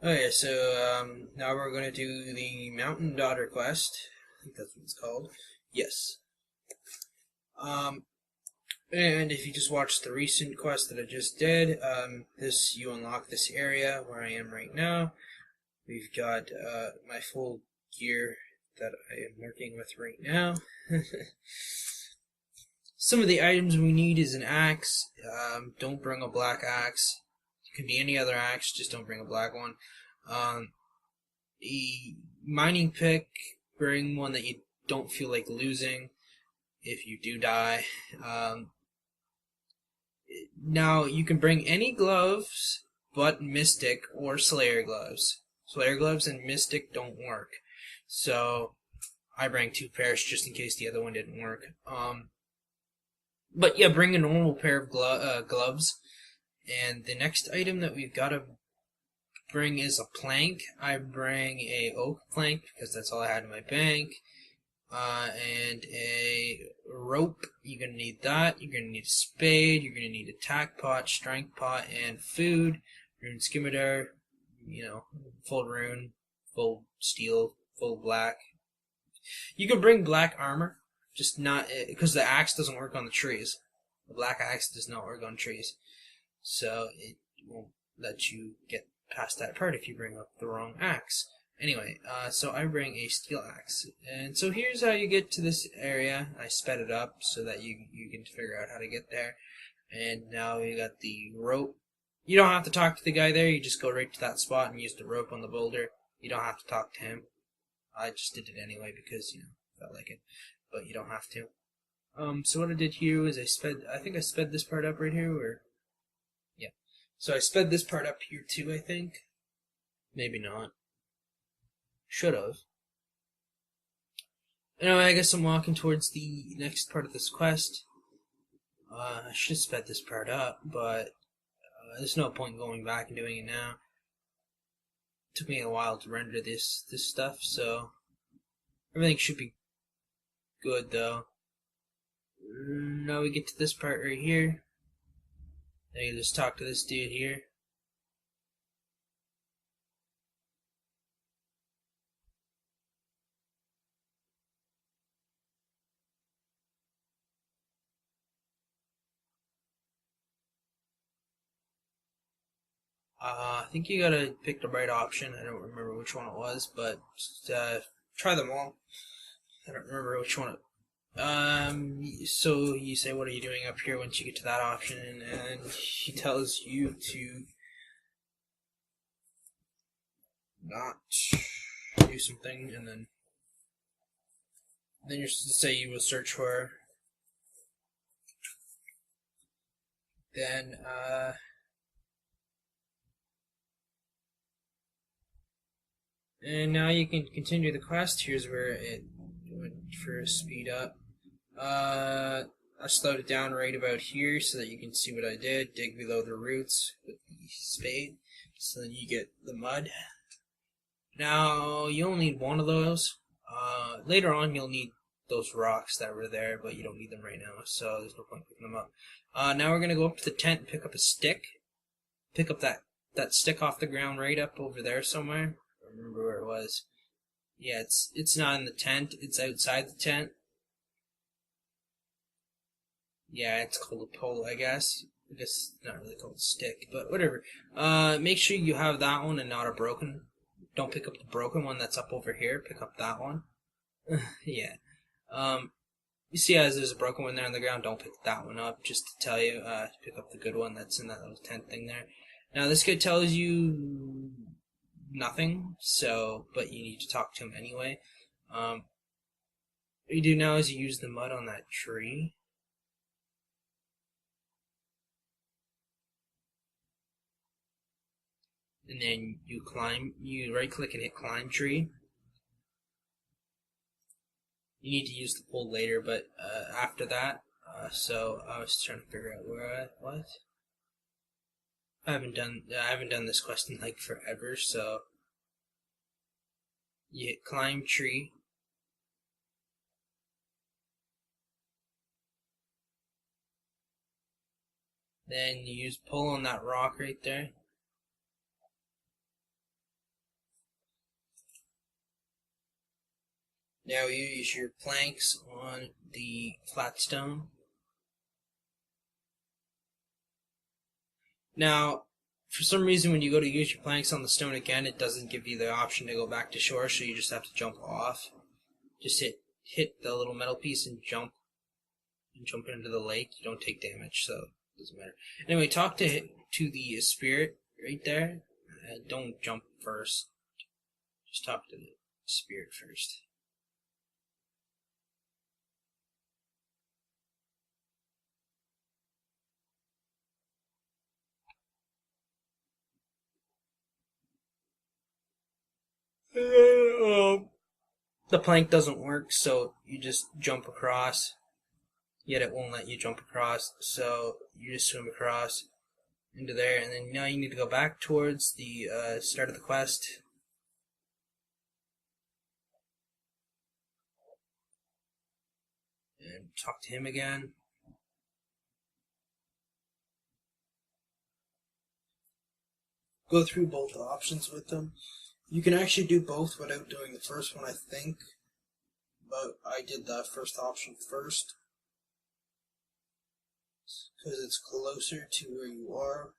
Okay, so now we're going to do the Mountain Daughter quest. I think that's what it's called. Yes. Um, and if you just watched the recent quest that I just did, this you unlock this area where I am right now. We've got my full gear that I am working with right now. Some of the items we need is an axe. Don't bring a black axe. It can be any other axe, just don't bring a black one. A mining pick, bring one that you don't feel like losing if you do die. Now, you can bring any gloves but Mystic or Slayer gloves. Slayer gloves and Mystic don't work. So, I bring two pairs just in case the other one didn't work. But yeah, bring a normal pair of gloves. And the next item that we've got to bring is a plank. I bring a oak plank because that's all I had in my bank. And a rope. You're gonna need that. You're gonna need a spade. You're gonna need a tack pot, strength pot, and food. Rune scimitar. Full rune, full steel, full black. You can bring black armor, just not because the axe doesn't work on the trees. The black axe does not work on trees, so it won't let you get past that part if you bring up the wrong axe. Anyway, so I bring a steel axe, and so here's how you get to this area. I sped it up so that you can figure out how to get there. And now you got the rope. You don't have to talk to the guy there. You just go right to that spot and use the rope on the boulder. You don't have to talk to him. I just did it anyway because felt like it, but you don't have to. So what I did here was I think I sped this part up right here, or yeah. So I sped this part up here too. I think maybe not. Should have. Anyway, I guess I'm walking towards the next part of this quest. I should have sped this part up, but there's no point going back and doing it now. It took me a while to render this stuff, so everything should be good though. Now we get to this part right here. Now you just talk to this dude here. I think you gotta pick the right option. I don't remember which one it was, but just, try them all. I don't remember which one. So you say, "What are you doing up here?" Once you get to that option, and he tells you to not do something, and then you're supposed to say you will search for. Then and now you can continue the quest. Here's where it went for speed up. I slowed it down right about here so that you can see what I did. Dig below the roots with the spade, so then you get the mud. Now you only need one of those. Later on you'll need those rocks that were there, but you don't need them right now, so there's no point picking them up. Now we're gonna go up to the tent and pick up a stick. Pick up that stick off the ground right up over there somewhere. I don't remember where it was. Yeah, it's not in the tent. It's outside the tent. Yeah, it's called a pole, I guess. I guess it's not really called a stick, but whatever. Make sure you have that one and not a broken. Don't pick up the broken one that's up over here. Pick up that one. Yeah. You see as there's a broken one there on the ground, don't pick that one up. Just to tell you, pick up the good one that's in that little tent thing there. Now this guy tells you nothing, but you need to talk to him anyway. What you do now is you use the mud on that tree. And then you right click and hit climb tree. You need to use the pole later, but after that, so I was trying to figure out where I was. I haven't done this quest in like forever, so you hit climb tree. Then you use pull on that rock right there. Now you use your planks on the flat stone. Now, for some reason, when you go to use your planks on the stone again, it doesn't give you the option to go back to shore, so you just have to jump off. Just hit the little metal piece and jump into the lake. You don't take damage, so it doesn't matter. Anyway, talk to the spirit right there. Don't jump first. Just talk to the spirit first. The plank doesn't work, so you just jump across. Yet it won't let you jump across, so you just swim across into there, and then now you need to go back towards the start of the quest. And talk to him again. Go through both options with them. You can actually do both without doing the first one, I think. But I did that first option first, because it's closer to where you are.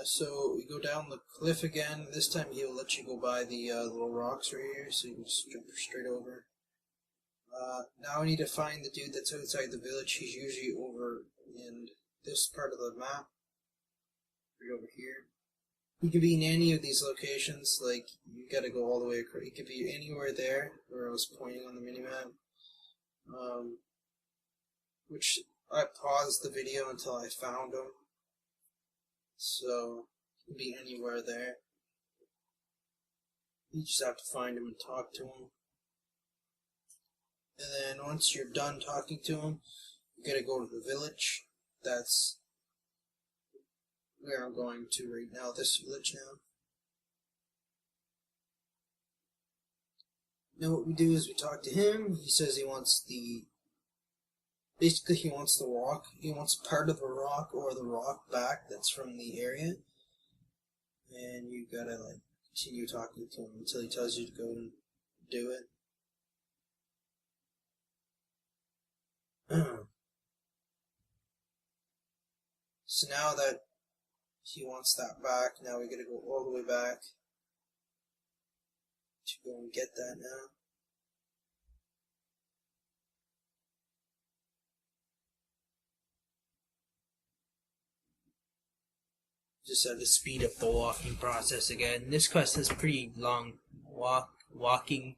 So we go down the cliff again. This time he'll let you go by the little rocks right here, so you can just jump straight over. Now I need to find the dude that's outside the village. He's usually over in this part of the map, right over here. He could be in any of these locations. Like, you gotta go all the way across. He could be anywhere there where I was pointing on the minimap. Which I paused the video until I found him. So, he could be anywhere there. You just have to find him and talk to him. And then once you're done talking to him, you gotta go to the village. That's where I'm going to right now, this village now. Now what we do is we talk to him. He says he wants basically he wants the rock. He wants part of the rock or the rock back that's from the area. And you gotta like continue talking to him until he tells you to go and do it. So now that he wants that back, now we gotta go all the way back to go and get that now. Just have to speed up the walking process again. This quest has pretty long walking.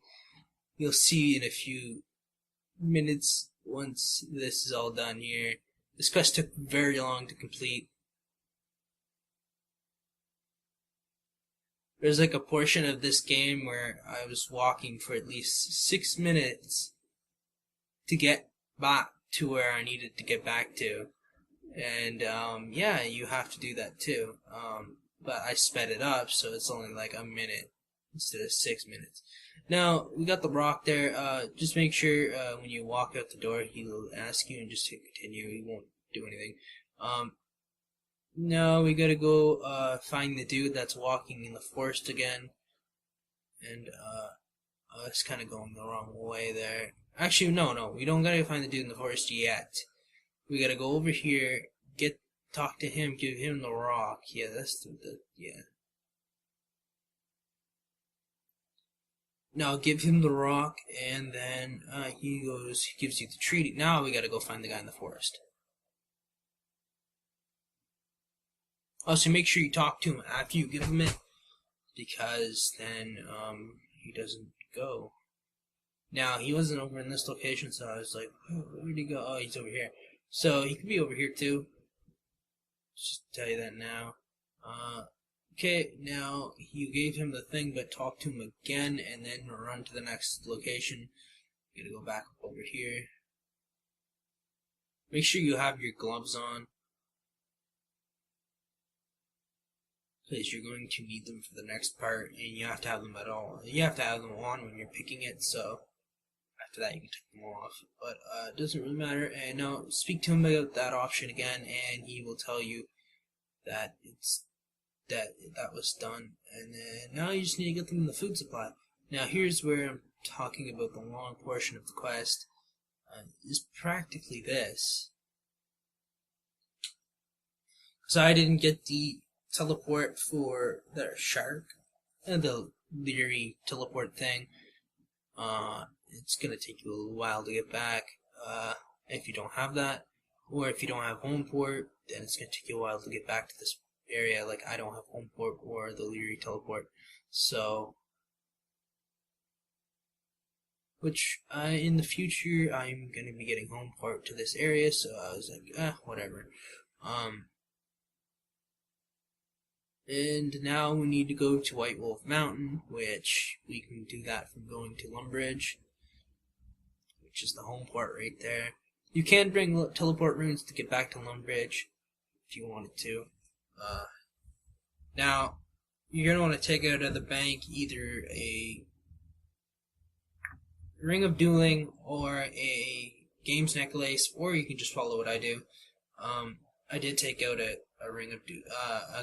You'll see in a few minutes once this is all done here. This quest took very long to complete. There's like a portion of this game where I was walking for at least 6 minutes to get back to where I needed to get back to. And yeah, you have to do that too. But I sped it up, so it's only like a minute instead of 6 minutes. Now, we got the rock there. Just make sure when you walk out the door, he'll ask you and just hit continue. He won't do anything. Now we gotta go find the dude that's walking in the forest again. And I was kind of going the wrong way there. Actually, no, we don't gotta find the dude in the forest yet. We gotta go over here, talk to him, give him the rock. Yeah, that's yeah. Now give him the rock, and then he gives you the treaty. Now we gotta go find the guy in the forest. Also, make sure you talk to him after you give him it, because then he doesn't go. Now, he wasn't over in this location, so I was like, oh, where'd he go? Oh, he's over here. So, he could be over here, too. Just tell you that now. Okay, now, you gave him the thing, but talk to him again, and then run to the next location. You gotta go back up over here. Make sure you have your gloves on, because you're going to need them for the next part, and you have to have them at all. You have to have them on when you're picking it, so after that you can take them off. But it doesn't really matter. And now speak to him about that option again, and he will tell you that that was done, and then now you just need to get them the food supply. Now here's where I'm talking about the long portion of the quest. Is practically this. So I didn't get the teleport for the shark and the leery teleport thing. It's gonna take you a little while to get back if you don't have that, or if you don't have home port, then it's gonna take you a while to get back to this area. Like I don't have home port or the leery teleport, so which in the future I'm gonna be getting home port to this area. So I was like, whatever. And now we need to go to White Wolf Mountain, which we can do that from going to Lumbridge, which is the home port right there. You can bring teleport runes to get back to Lumbridge if you wanted to. Now, you're going to want to take out of the bank either a Ring of Dueling or a Games Necklace, or you can just follow what I do. I did take out a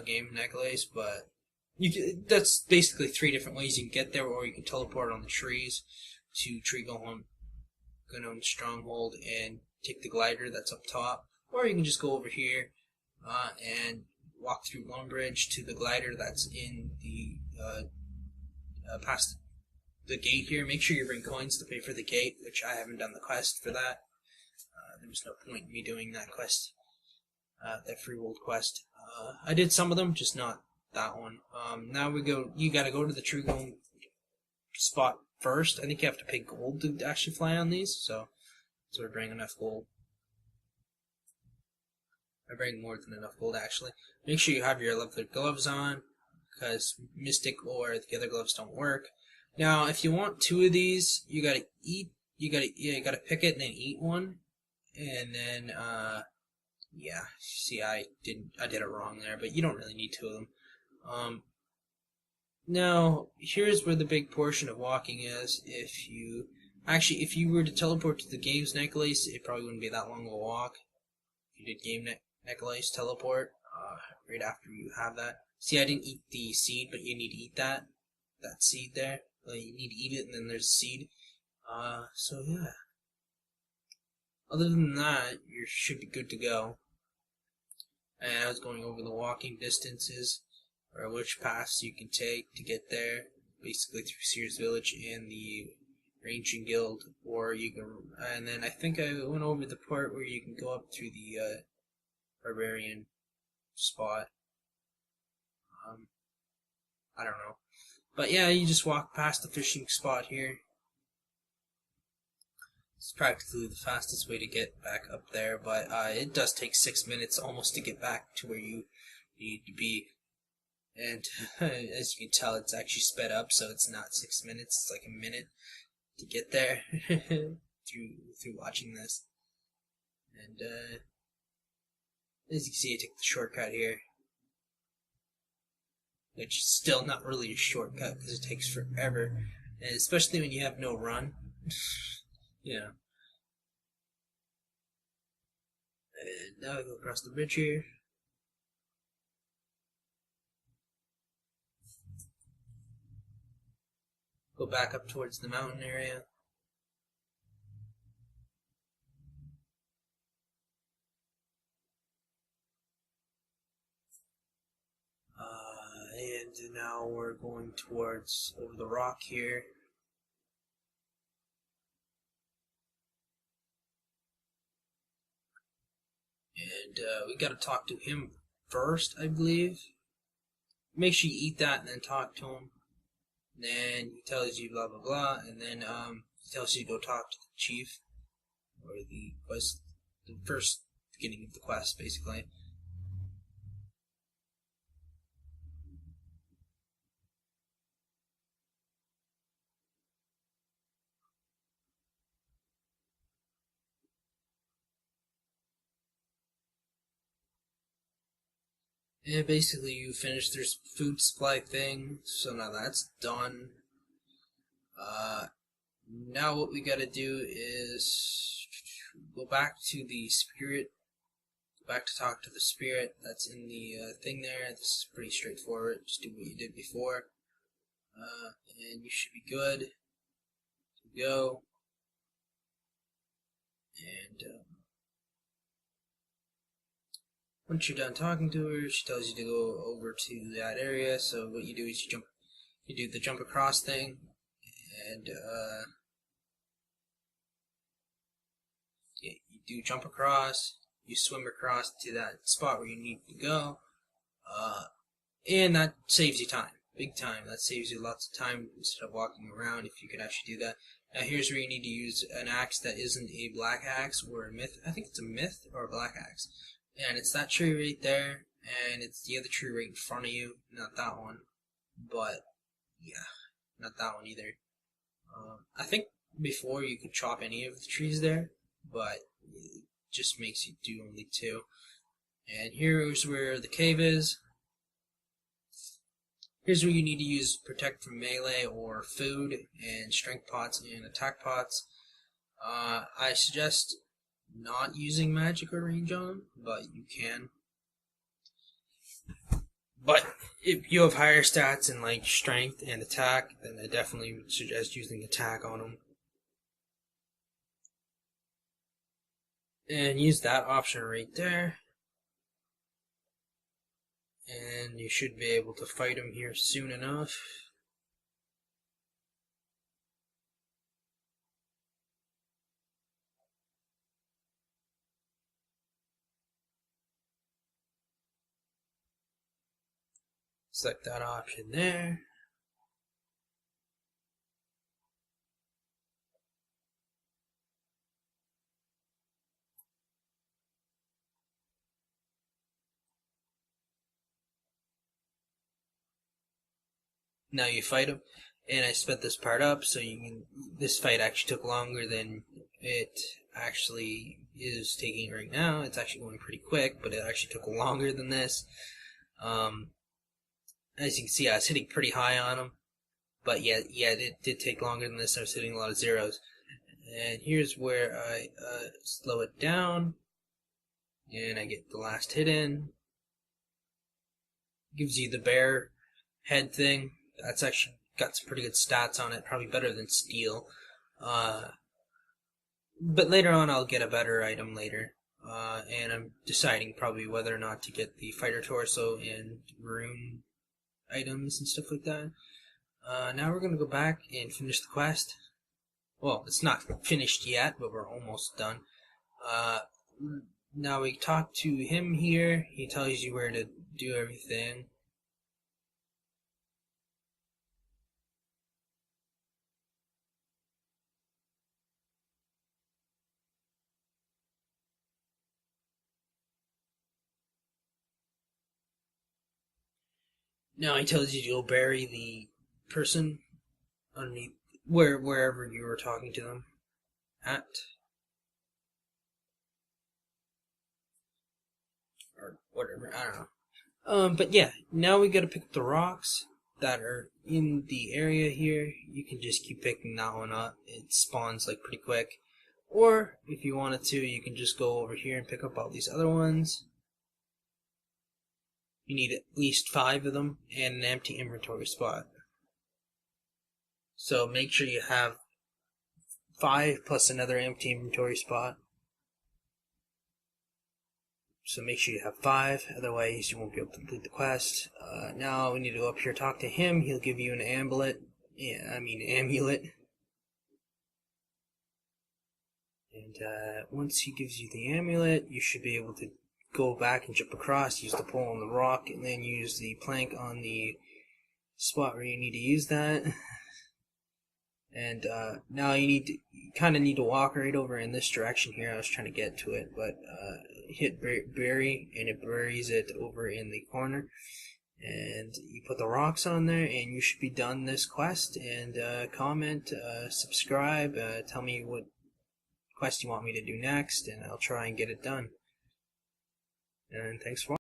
Game Necklace, but that's basically 3 different ways you can get there, or you can teleport on the trees to Tree Golem Stronghold and take the glider that's up top, or you can just go over here and walk through Lumbridge to the glider that's in the past the gate here. Make sure you bring coins to pay for the gate, which I haven't done the quest for that. There was no point in me doing that quest, that free world quest. I did some of them, just not that one. Now you gotta go to the Tree Golem spot first. I think you have to pay gold to actually fly on these, so we're bringing enough gold. I bring more than enough gold, actually. Make sure you have your leather gloves on, because Mystic or the other gloves don't work. Now, if you want 2 of these, you gotta pick it and then eat one, and then yeah. See, I did it wrong there, but you don't really need 2 of them. Now, here's where the big portion of walking is. If you were to teleport to the Games Necklace, it probably wouldn't be that long of a walk. If you did Game Necklace teleport, right after you have that. See, I didn't eat the seed, but you need to eat that seed there. You need to eat it, and then there's a seed. So yeah. Other than that, you should be good to go. And I was going over the walking distances, or which paths you can take to get there, basically through Sears Village and the Ranging Guild, or you can, and then I think I went over the part where you can go up through the Barbarian spot. I don't know. But yeah, you just walk past the fishing spot here. It's practically the fastest way to get back up there, but it does take 6 minutes almost to get back to where you need to be. And as you can tell, it's actually sped up, so it's not 6 minutes, it's like a minute to get there through watching this. And as you can see, I took the shortcut here, which is still not really a shortcut because it takes forever, and especially when you have no run. Yeah. And now I go across the bridge here. Go back up towards the mountain area. And now we're going towards over the rock here. And we gotta talk to him first, I believe. Make sure you eat that and then talk to him. Then he tells you blah blah blah, and then he tells you to go talk to the chief, or the quest, the first beginning of the quest, basically. And basically you finish their food supply thing, so now that's done. Now what we gotta do is go back to the spirit, back to talk to the spirit that's in the thing there. This is pretty straightforward. Just do what you did before, and you should be good to go. And once you're done talking to her, she tells you to go over to that area. So what you do is you do the jump across thing, and yeah, you do jump across. You swim across to that spot where you need to go, and that saves you time, big time. That saves you lots of time instead of walking around. If you could actually do that. Now here's where you need to use an axe that isn't a black axe or a myth. I think it's a myth or a black axe. And it's that tree right there, and it's the other tree right in front of you. Not that one, but yeah, not that one either. I think before you could chop any of the trees there, but it just makes you do only two. And here's where the cave is. Here's where you need to use protect from melee or food and strength pots and attack pots. I suggest not using magic or range on them, but you can. But if you have higher stats in like strength and attack, then I definitely would suggest using attack on them. And use that option right there. And you should be able to fight him here soon enough. Select that option there. Now you fight him, and I sped this part up so you can. This fight actually took longer than it actually is taking right now. It's actually going pretty quick, but it actually took longer than this. As you can see, I was hitting pretty high on him, but yeah, it did take longer than this. I was hitting a lot of zeros. And here's where I slow it down, and I get the last hit in. Gives you the bear head thing. That's actually got some pretty good stats on it, probably better than steel. But later on I'll get a better item later. And I'm deciding probably whether or not to get the fighter torso and rune items and stuff like that. Now we're going to go back and finish the quest. Well, it's not finished yet, but we're almost done. Now we talk to him here. He tells you where to do everything. Now he tells you to go bury the person underneath wherever you were talking to them at. Or whatever, I don't know. But yeah, now we gotta pick up the rocks that are in the area here. You can just keep picking that one up. It spawns like pretty quick. Or if you wanted to, you can just go over here and pick up all these other ones. You need at least 5 of them and an empty inventory spot. So make sure you have 5 plus another empty inventory spot. So make sure you have 5, otherwise you won't be able to complete the quest. Now we need to go up here, talk to him. He'll give you an amulet. Amulet. And once he gives you the amulet, you should be able to go back and jump across, use the pole on the rock, and then use the plank on the spot where you need to use that. And now you kind of need to walk right over in this direction here. I was trying to get to it, but hit bury, and it buries it over in the corner. And you put the rocks on there, and you should be done this quest. And comment, subscribe, tell me what quest you want me to do next, and I'll try and get it done. And thanks for watching.